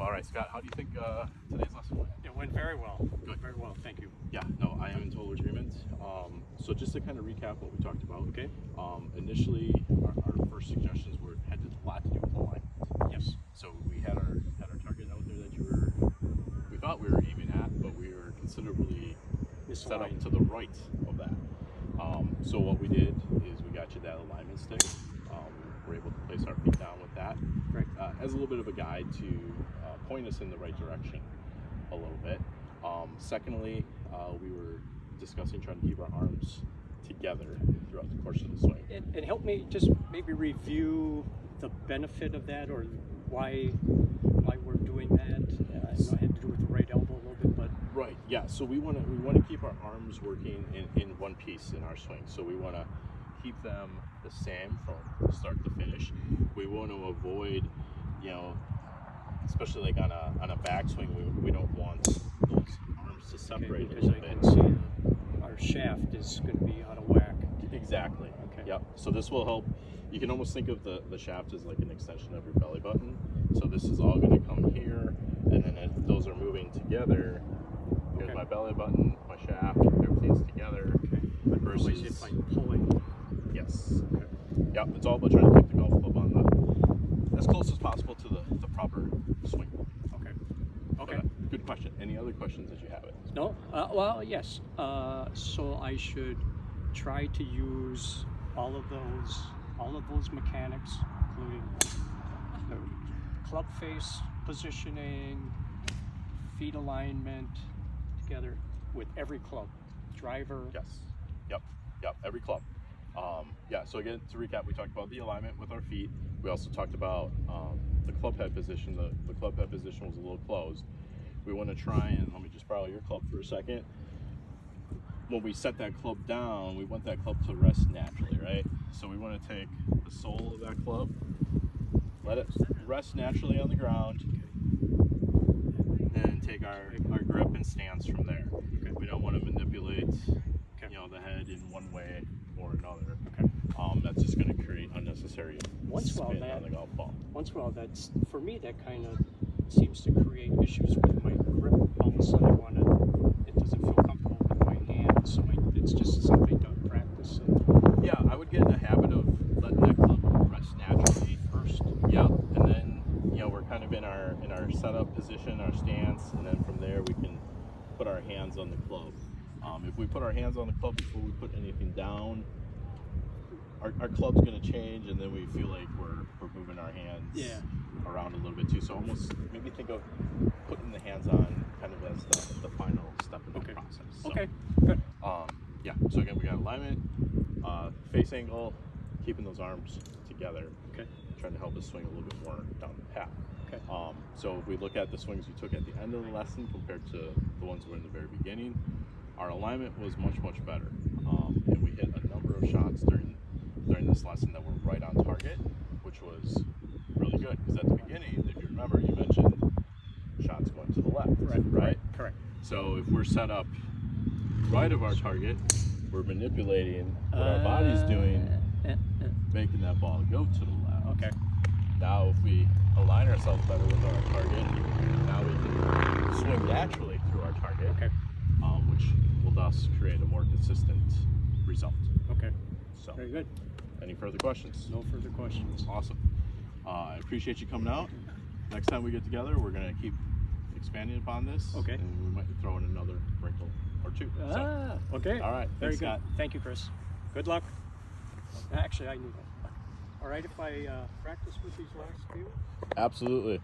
All right, Scott, how do you think today's lesson went? It went very well. Good. Very well, thank you. Yeah, no, I am in total agreement. So just to kind of recap what we talked about. Okay. Initially, our first suggestions had a lot to do with alignment. Yes. So we had our target out there that we thought we were aiming at, but we were considerably set up Misaligned. to the right of that. So what we did is we got you that alignment stick. We're able to place our feet down with that. Great. As a little bit of a guide to point us in the right direction a little bit. Secondly, we were discussing trying to keep our arms together throughout the course of the swing. And help me just maybe review the benefit of that, or why we're doing that. I know it had to do with the right elbow a little bit, but Right. Yeah. So we want to keep our arms working in one piece in our swing. So we want to keep them the same from start to finish. We want to avoid, especially like on a backswing, we don't want those arms to separate because a I little can bit. see our shaft is going to be out of whack. Exactly. Okay. Yep. So this will help. You can almost think of the shaft as like an extension of your belly button. So this is all going to come here, and then if those are moving together, here's Okay. my belly button, my shaft, everything's together. Okay. But Versus- always if I'm pulling. Yes. Okay. Yep. It's all about trying to keep the golf club on as close as possible to the proper swing. Okay. But, Okay. good question. Any other questions that you have? No? Well, yes. So I should try to use all of those mechanics, including the club face positioning, feet alignment, together with every club, driver. Yes. Yep. Every club. Yeah. So again, to recap, we talked about the alignment with our feet. We also talked about the club head position. The club head position was a little closed. We want to try and let me just borrow your club for a second. When we set that club down, we want that club to rest naturally, right? So we want to take the sole of that club, let it rest naturally on the ground, and take our grip and stance from there. Okay. We don't want to manipulate, Okay. the head in one way or another. Okay. That's just going to create unnecessary Once in a while spin on the golf ball. Once in a while, that's for me. That kind of seems to create issues with my grip. All of a sudden, it doesn't feel comfortable with my hands. So it's just something to practice. And, Yeah, I would get in the habit of letting that club rest naturally first. Yep, and then we're kind of in our setup position, our stance, and then from there we can put our hands on the club. If we put our hands on the club before we put anything down, our club's going to change, and then we feel like we're moving our hands around a little bit too. So almost maybe think of putting the hands on kind of as the final step in the process. So, okay. Good. yeah. So again, we got alignment, face angle, keeping those arms together. Okay. Trying to help us swing a little bit more down the path. Okay. So if we look at the swings we took at the end of the lesson compared to the ones we were in the very beginning, our alignment was much better, and we hit a number of shots during this lesson that were right on target, which was really good. Because at the beginning, if you remember, you mentioned shots going to the left, right? Correct. So if we're set up right of our target, we're manipulating what our body's doing, making that ball go to the left. Okay. Now if we align ourselves better with our target, now we can swing naturally through our target, Okay. which will thus create a more consistent result. Okay. So, Very good. any further questions? No further questions. Awesome. I appreciate you coming out. Next time we get together, we're going to keep expanding upon this. Okay. And we might throw in another wrinkle or two. So, Okay. all right. Very Thanks, good. Scott. Thank you, Chris. Good luck. Actually, I knew that. All right, if I practice with these last few? Absolutely.